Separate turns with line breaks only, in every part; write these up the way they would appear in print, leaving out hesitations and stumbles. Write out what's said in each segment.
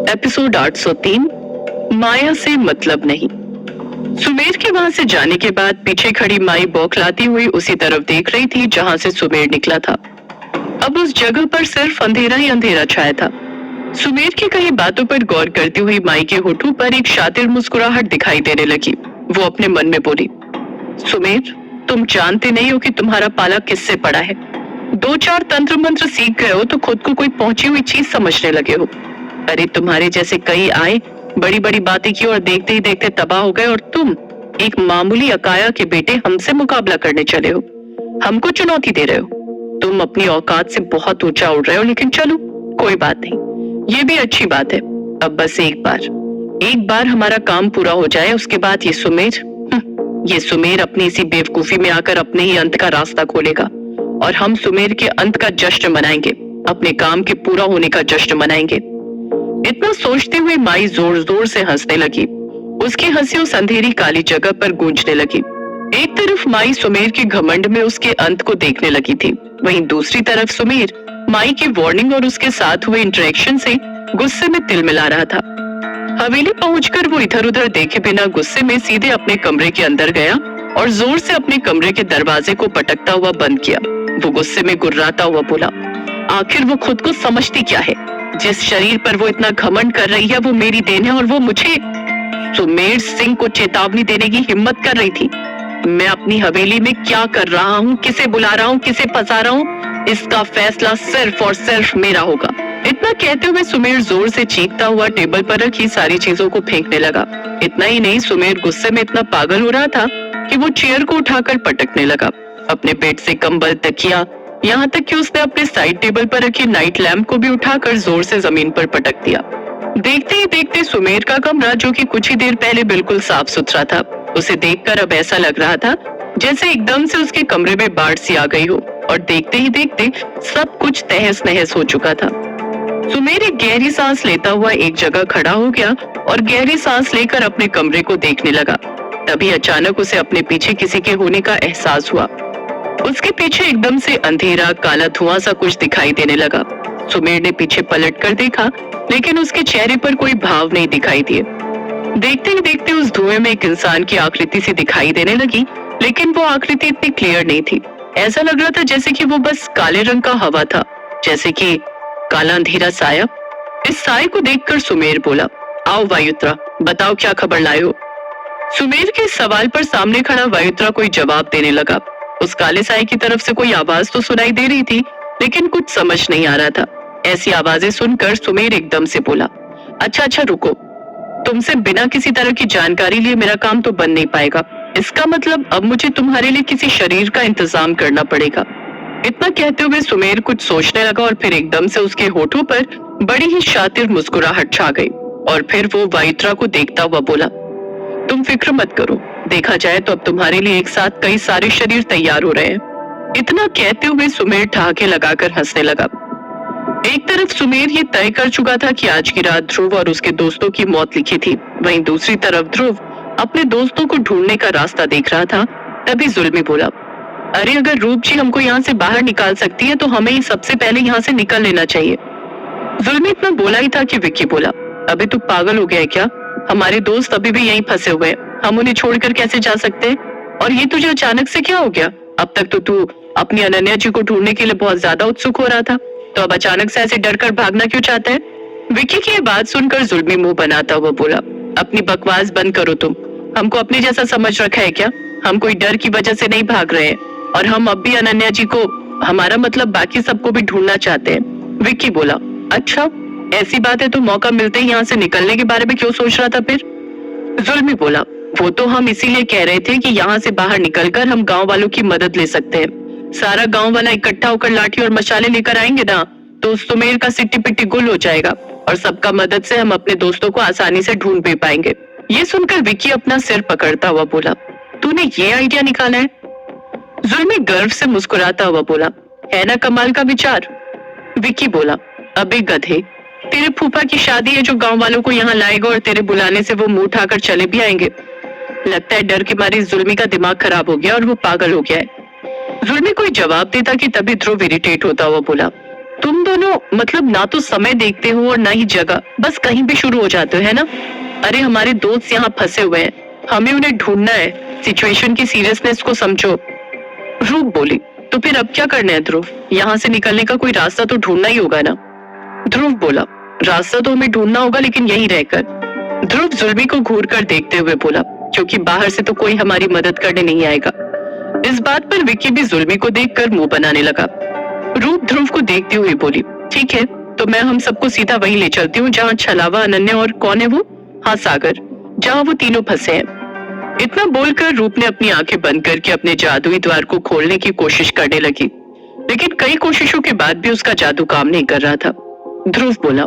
Episode 803 माया से मतलब नहीं। सुमेर के वहां से जाने के बाद पीछे खड़ी माई बौखलाती हुई उसी तरफ देख रही थी जहां से सुमेर निकला था। अब उस जगह पर सिर्फ अंधेरा ही अंधेरा छाया था। सुमेर की कई बातों पर गौर करती हुई माई के होठों पर एक शातिर मुस्कुराहट दिखाई देने लगी। वो अपने मन में बोली, सुमेर, तुम जानते नहीं हो कि तुम्हारा पाला किससे पड़ा है। 2-4 तंत्र मंत्र सीख गए हो तो खुद को कोई पहुंची हुई चीज समझने लगे हो। अरे तुम्हारे जैसे कई आए, बड़ी बड़ी बातें की और देखते ही देखते तबाह हो गए, और तुम एक मामूली अकाया के बेटे हमसे मुकाबला करने चले हो। हमको चुनौती दे रहे हो। तुम अपनी औकात से बहुत ऊंचा उड़ रहे हो, लेकिन चलो कोई बात नहीं, ये भी अच्छी बात है। अब बस एक बार हमारा काम पूरा हो जाए, उसके बाद ये सुमेर अपनी इसी बेवकूफी में आकर अपने ही अंत का रास्ता खोलेगा और हम सुमेर के अंत का जश्न मनाएंगे, अपने काम के पूरा होने का जश्न मनाएंगे। इतना सोचते हुए माई जोर जोर से हंसने लगी। उसकी हंसी उस अंधेरी काली जगह पर गूंजने लगी। एक तरफ माई सुमेर के घमंड में उसके अंत को देखने लगी थी, वहीं दूसरी तरफ सुमेर माई की वार्निंग और उसके साथ हुए इंटरेक्शन से गुस्से में तिलमिला रहा था। हवेली पहुंचकर वो इधर उधर देखे बिना गुस्से में सीधे अपने कमरे के अंदर गया और जोर से अपने कमरे के दरवाजे को पटकता हुआ बंद किया। वो गुस्से में गुर्राता हुआ बोला, आखिर वो खुद को समझती क्या है? जिस शरीर पर वो इतना घमंड कर रही है वो मेरी देन है, और वो मुझे सुमेर सिंह को चेतावनी देने की हिम्मत कर रही थी। मैं अपनी हवेली में क्या कर रहा हूँ, किसे बुला रहा हूँ, किसे फंसा रहा हूँ, इसका फैसला सिर्फ और सिर्फ मेरा होगा। इतना कहते हुए सुमेर जोर से चीखता हुआ टेबल पर रखी सारी चीजों को फेंकने लगा। इतना ही नहीं, सुमेर गुस्से में इतना पागल हो रहा था कि वो चेयर को उठाकर पटकने लगा। अपने बेड से कंबल, तकिया, यहाँ तक कि उसने अपने साइड टेबल पर रखे नाइट लैम्प को भी उठाकर जोर से जमीन पर पटक दिया। देखते ही देखते सुमेर का कमरा, जो कि कुछ ही देर पहले बिल्कुल साफ सुथरा था, उसे देखकर अब ऐसा लग रहा था जैसे एकदम से उसके कमरे में बाढ़ सी आ गई हो, और देखते ही देखते सब कुछ तहस नहस हो चुका था। सुमेर एक गहरी सांस लेता हुआ एक जगह खड़ा हो गया और गहरी सांस लेकर अपने कमरे को देखने लगा। तभी अचानक उसे अपने पीछे किसी के होने का एहसास हुआ। उसके पीछे एकदम से अंधेरा काला धुआं सा कुछ दिखाई देने लगा। सुमेर ने पीछे पलट कर देखा, लेकिन उसके चेहरे पर कोई भाव नहीं दिखाई दिए। देखते ही देखते उस धुएं में एक इंसान की आकृति सी दिखाई देने लगी, लेकिन वो आकृति इतनी क्लियर नहीं थी। ऐसा लग रहा था जैसे कि वो बस काले रंग का हवा था, जैसे कि काला अंधेरा साया। इस साये को देखकर सुमेर बोला, आओ वायुत्रा, बताओ क्या खबर लाए हो। सुमेर के सवाल पर सामने खड़ा वायुत्रा कोई जवाब देने लगा। उस काले साये की तरफ से कोई आवाज तो सुनाई दे रही थी, लेकिन कुछ समझ नहीं आ रहा था। ऐसी आवाजें सुनकर सुमेर एकदम से बोला, अच्छा रुको, तुमसे बिना किसी तरह की जानकारी लिए मेरा काम तो बन नहीं पाएगा। इसका मतलब अब मुझे तुम्हारे लिए किसी शरीर का इंतजाम करना पड़ेगा। इतना कहते हुए सुमेर कुछ सोचने लगा और फिर एकदम से उसके होठों पर बड़ी ही शातिर मुस्कुराहट छा गई, और फिर वो वायुत्रा को देखता हुआ बोला, तुम फिक्र मत करो, देखा जाए तो अब तुम्हारे लिए एक साथ कई सारे शरीर तैयार हो रहे हैं। इतना कहते हुए सुमेर ठहाके लगाकर हंसने लगा। एक तरफ सुमेर ये तय कर चुका था कि आज की रात ध्रुव और उसके दोस्तों की मौत लिखी थी, वहीं दूसरी तरफ ध्रुव अपने दोस्तों को ढूंढने का रास्ता देख रहा था। तभी जुल्मी बोला, अरे अगर रूप जी हमको यहाँ से बाहर निकाल सकती है तो हमें ही सबसे पहले यहाँ से निकल लेना चाहिए। जुल्मी इतना बोला ही था कि विक्की बोला, अबे तू पागल हो गया है क्या? हमारे दोस्त अभी भी यहीं फंसे हुए हैं, हम उन्हें छोड़कर कैसे जा सकते हैं? और ये तुझे अचानक से क्या हो गया? अब तक तो तू अपनी अनन्या जी को ढूंढने के लिए बहुत ज्यादा उत्सुक हो रहा था, तो अब अचानक से ऐसे डर कर भागना क्यों चाहता है? विक्की की ये बात सुनकर जुल्मी मुंह बनाता हुआ बोला, अपनी बकवास बंद करो तुम, हमको अपने जैसा समझ रखा है क्या? हम कोई डर की वजह से नहीं भाग रहे हैं, और हम अब भी अनन्या जी को, हमारा मतलब बाकी सबको भी ढूंढना चाहते हैं। विक्की बोला, अच्छा ऐसी बात है तो मौका मिलते ही यहाँ से निकलने के बारे में क्यों सोच रहा था फिर? जुल्मी बोला, वो तो हम इसीलिए कह रहे थे कि यहाँ से बाहर निकलकर हम गांव वालों की मदद ले सकते हैं। सारा गांव वाला इकट्ठा होकर लाठी और मशाले लेकर आएंगे ना, तो सुमेर का सिट्टी पिट्टी गुल हो जाएगा, और सबका मदद से हम अपने दोस्तों को आसानी से ढूंढ भी पाएंगे। ये सुनकर विक्की अपना सिर पकड़ता हुआ बोला, तूने ये आइडिया निकाला है? जुल्मी गर्व से मुस्कुराता हुआ बोला, है ना कमाल का विचार? विक्की बोला, अबे गधे, तेरे फूफा की शादी है जो गांव वालों को यहाँ लाएगा, और तेरे बुलाने से वो मुंह उठाकर चले भी आएंगे। लगता है डर के मारे जुल्मी का दिमाग खराब हो गया और वो पागल हो गया है। जुल्मी कोई जवाब देता कि तभी ध्रुव इरिटेट होता हुआ बोला, तुम दोनों मतलब ना तो समय देखते हो और ना ही जगह, बस कहीं भी शुरू हो जाते हो, है ना? अरे हमारे दोस्त यहाँ फंसे हुए हैं, हमें उन्हें ढूंढना है, सिचुएशन की सीरियसनेस को समझो। रूप बोली, तो फिर अब क्या करना है ध्रुव? यहाँ से निकलने का कोई रास्ता तो ढूंढना ही होगा ना? ध्रुव बोला, रास्ता तो हमें ढूंढना होगा लेकिन यहीं रहकर। ध्रुव जुल्मी को घूर कर देखते हुए बोला, क्योंकि बाहर से तो कोई हमारी मदद करने नहीं आएगा। इस बात पर विक्की भी जुल्मी को देखकर मुंह बनाने लगा। रूप ध्रुव को देखते हुए बोली, ठीक है, तो मैं हम सबको सीधा वहीं ले चलती हूँ जहाँ छलावा, अनन्या और कौन है वो? हाँ, सागर, जहाँ वो तीनों फंसे हैं। इतना बोलकर रूप ने अपनी आंखें बंद करके अपने जादुई द्वार को खोलने की कोशिश करने लगी, लेकिन कई कोशिशों के बाद भी उसका जादू काम नहीं कर रहा था। ध्रुव बोला,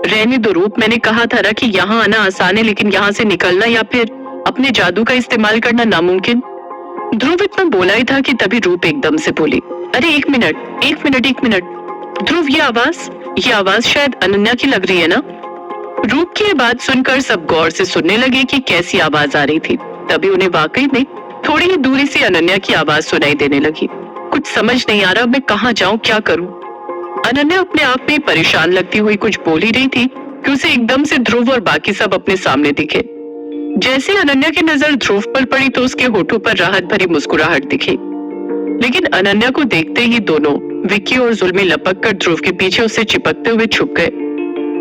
रहने दो रूप, मैंने कहा था ना कि यहाँ आना आसान है लेकिन यहाँ से निकलना या फिर अपने जादू का इस्तेमाल करना नामुमकिन। ध्रुव इतना बोला ही था कि तभी रूप एकदम से बोली, अरे एक मिनट एक मिनट एक मिनट। ध्रुव, ये आवाज शायद अनन्या की लग रही है ना? रूप की ये बात सुनकर सब गौर से सुनने लगे कि कैसी आवाज आ रही थी। तभी उन्हें वाकई में थोड़ी ही दूरी से अनन्या की आवाज सुनाई देने लगी। कुछ समझ नहीं आ रहा, मैं कहाँ जाऊं, क्या करूं? अनन्या अपने आप में परेशान लगती हुई कुछ बोल ही रही थी कि उसे एकदम से ध्रुव और बाकी सब अपने सामने दिखे। जैसे अनन्या की नजर ध्रुव पर पड़ी तो उसके होठों पर राहत भरी मुस्कुराहट दिखी, लेकिन अनन्या को देखते ही दोनों विक्की और जुल्मी लपक कर ध्रुव के पीछे उससे चिपकते हुए छुप गए।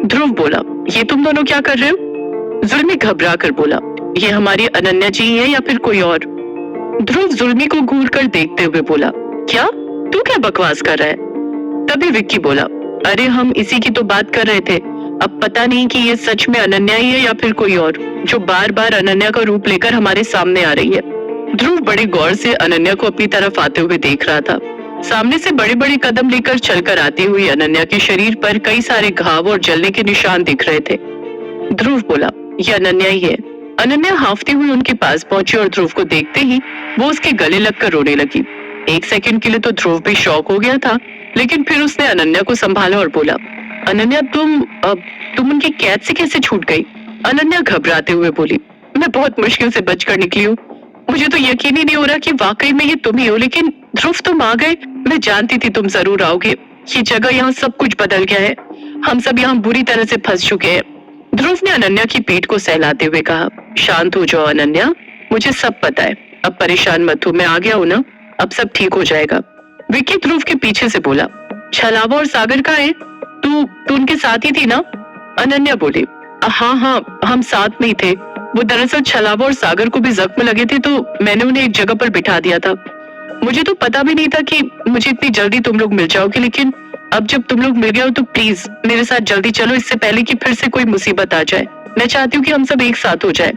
ध्रुव बोला, ये तुम दोनों क्या कर रहे हो? जुल्मी घबरा कर बोला, ये हमारी अनन्या जी है या फिर कोई और? ध्रुव जुल्मी को घूर कर देखते हुए बोला, क्या तू क्या बकवास कर रहा है? तभी विक्की बोला, अरे हम इसी की तो बात कर रहे थे, अब पता नहीं कि ये सच में अनन्या ही है या फिर कोई और, जो बार बार अनन्या का रूप लेकर हमारे सामने आ रही है। ध्रुव बड़े गौर से अनन्या को अपनी तरफ आते हुए देख रहा था। सामने से बड़े बड़े कदम लेकर चलकर आती हुई अनन्या के शरीर पर कई सारे घाव और जलने के निशान दिख रहे थे। ध्रुव बोला, ये अनन्या ही है। अनन्या हांफती हुई उनके पास पहुंची और ध्रुव को देखते ही वो उसके गले लगकर रोने लगी। एक सेकंड के लिए तो ध्रुव भी शॉक हो गया था, लेकिन फिर उसने अनन्या को संभाला और बोला, अनन्या तुम उनकी कैद से कैसे छूट गई? अनन्या घबराते हुए बोली, मैं बहुत मुश्किल से बचकर निकली हूँ, मुझे तो यकीन ही नहीं हो रहा कि वाकई में ये तुम ही हो, लेकिन ध्रुव तुम आ गए, मैं जानती थी तुम जरूर आओगे। ये जगह, यहाँ सब कुछ बदल गया है, हम सब यहाँ बुरी तरह से फंस चुके हैं। ध्रुव ने अनन्या की पीठ को सहलाते हुए कहा, शांत हो जाओ अनन्या, मुझे सब पता है, अब परेशान मत हो, मैं आ गया हूँ ना, अब सब ठीक हो जाएगा। विक्की ध्रुव के पीछे से बोला, छलावा और सागर कहाँ है? तू उनके साथ ही थी ना? अनन्या बोली, हाँ, हम साथ में ही थे। वो दरअसल छलावा और सागर को भी जख्म लगे थे तो मैंने उन्हें एक जगह पर बिठा दिया था। मुझे तो पता भी नहीं था कि मुझे इतनी जल्दी तुम लोग मिल जाओगे, लेकिन अब जब तुम लोग मिल गए हो तो प्लीज मेरे साथ जल्दी चलो, इससे पहले कि फिर से कोई मुसीबत आ जाए। मैं चाहती हूँ कि हम सब एक साथ हो जाए।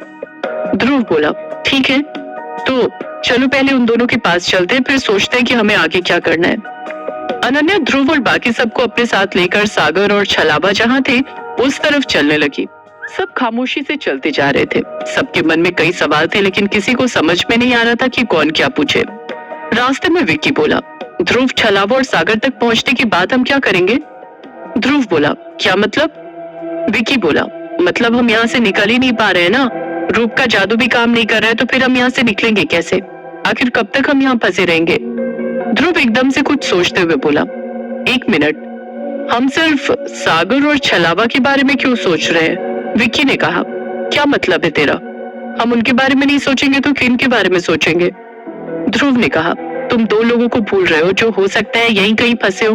ध्रुव बोला, ठीक है, तो चलो पहले उन दोनों के पास चलते हैं, फिर सोचते हैं कि हमें आगे क्या करना है। अनन्या ध्रुव और बाकी सबको अपने साथ लेकर सागर और छलावा जहाँ थे उस तरफ चलने लगी। सब खामोशी से चलते जा रहे थे। सबके मन में कई सवाल थे, लेकिन किसी को समझ में नहीं आ रहा था कि कौन क्या पूछे। रास्ते में विक्की बोला, ध्रुव, छलावा और सागर तक पहुंचने के बाद हम क्या करेंगे? ध्रुव बोला, क्या मतलब? विक्की बोला, मतलब हम यहाँ से निकल ही नहीं पा रहे हैं ना, रूप का जादू भी काम नहीं कर रहा है, तो फिर हम यहाँ से निकलेंगे कैसे? आखिर कब तक हम यहाँ फंसे रहेंगे? ध्रुव एकदम से कुछ सोचते हुए बोला, एक मिनट, हम सिर्फ सागर और छलावा के बारे में क्यों सोच रहे हैं? विक्की ने कहा, क्या मतलब है तेरा? हम उनके बारे में नहीं सोचेंगे तो किन के बारे में सोचेंगे? ध्रुव ने कहा, तुम दो लोगों को भूल रहे हो जो हो सकता है यहीं कहीं फंसे हो।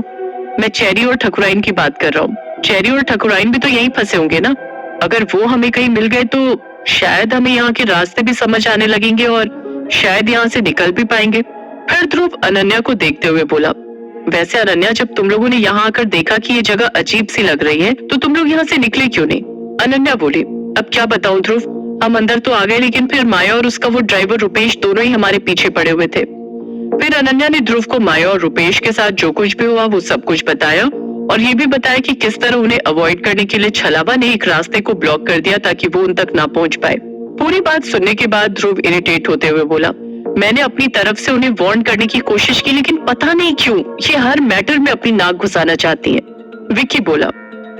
मैं चेरी और ठकुराइन की बात कर रहा हूँ। चेरी और ठकुराइन भी तो यहीं फंसे होंगे ना। अगर वो हमें कहीं मिल गए तो शायद हमें यहाँ के रास्ते भी समझ आने लगेंगे और शायद यहाँ से निकल भी पाएंगे। फिर ध्रुव अनन्या को देखते हुए बोला, वैसे अनन्या, जब तुम लोगों ने यहाँ आकर देखा कि ये जगह अजीब सी लग रही है तो तुम लोग यहाँ से निकले क्यों नहीं? अनन्या बोली, अब क्या बताऊं ध्रुव, हम अंदर तो आ गए लेकिन फिर माया और उसका वो ड्राइवर रुपेश दोनों ही हमारे पीछे पड़े हुए थे। फिर अनन्या ने ध्रुव को माया और रुपेश के साथ जो कुछ भी हुआ वो सब कुछ बताया और ये भी बताया कि किस तरह उन्हें अवॉइड करने के लिए छलावा ने एक रास्ते को ब्लॉक कर दिया ताकि वो उन तक ना पहुंच पाए। पूरी बात सुनने के बाद ध्रुव इरिटेट होते हुए बोला, मैंने अपनी तरफ से उन्हें वार्न करने की कोशिश की, लेकिन पता नहीं क्यों ये हर मैटर में अपनी नाक घुसाना चाहती है। विक्की बोला,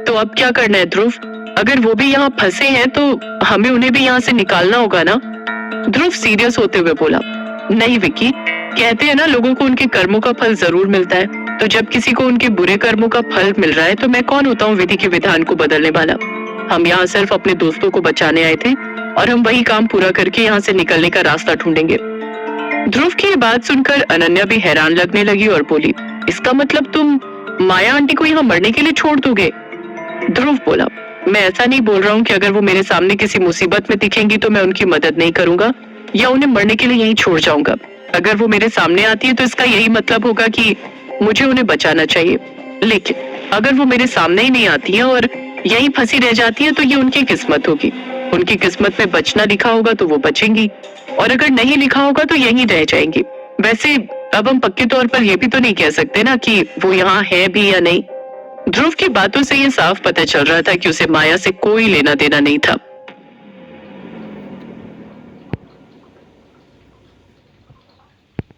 तो अब क्या करना है ध्रुव? अगर वो भी यहाँ फंसे हैं तो हमें उन्हें भी यहाँ से निकालना होगा ना? ध्रुव सीरियस होते हुए बोला, नहीं विक्की, कहते हैं ना लोगों को उनके कर्मों का फल जरूर मिलता है। तो जब किसी को उनके बुरे कर्मों का फल मिल रहा है तो मैं कौन होता हूँ विधि के विधान को बदलने वाला। हम यहाँ सिर्फ अपने दोस्तों को बचाने आए थे और हम वही काम पूरा करके यहाँ से निकलने का रास्ता ढूंढेंगे। ध्रुव की ये बात सुनकर अनन्या भी हैरान लगने लगी और बोली, इसका मतलब तुम माया आंटी को यहाँ मरने के लिए छोड़ दोगे? ध्रुव बोला, मैं ऐसा नहीं बोल रहा हूँ कि अगर वो मेरे सामने किसी मुसीबत में दिखेंगी तो मैं उनकी मदद नहीं करूंगा या उन्हें मरने के लिए यहीं छोड़ जाऊंगा। अगर वो मेरे सामने आती है तो इसका यही मतलब होगा कि मुझे उन्हें बचाना चाहिए। लेकिन अगर वो मेरे सामने ही नहीं आती है और यहीं फंसी रह जाती है तो ये उनकी किस्मत होगी। उनकी किस्मत में बचना लिखा होगा तो वो बचेंगी और अगर नहीं लिखा होगा तो यहीं रह जाएंगी। वैसे अब हम पक्के तौर पर यह भी तो नहीं कह सकते ना कि वो यहाँ है भी या नहीं। ध्रुव की बातों से ये साफ पता चल रहा था कि उसे माया से कोई लेना देना नहीं था।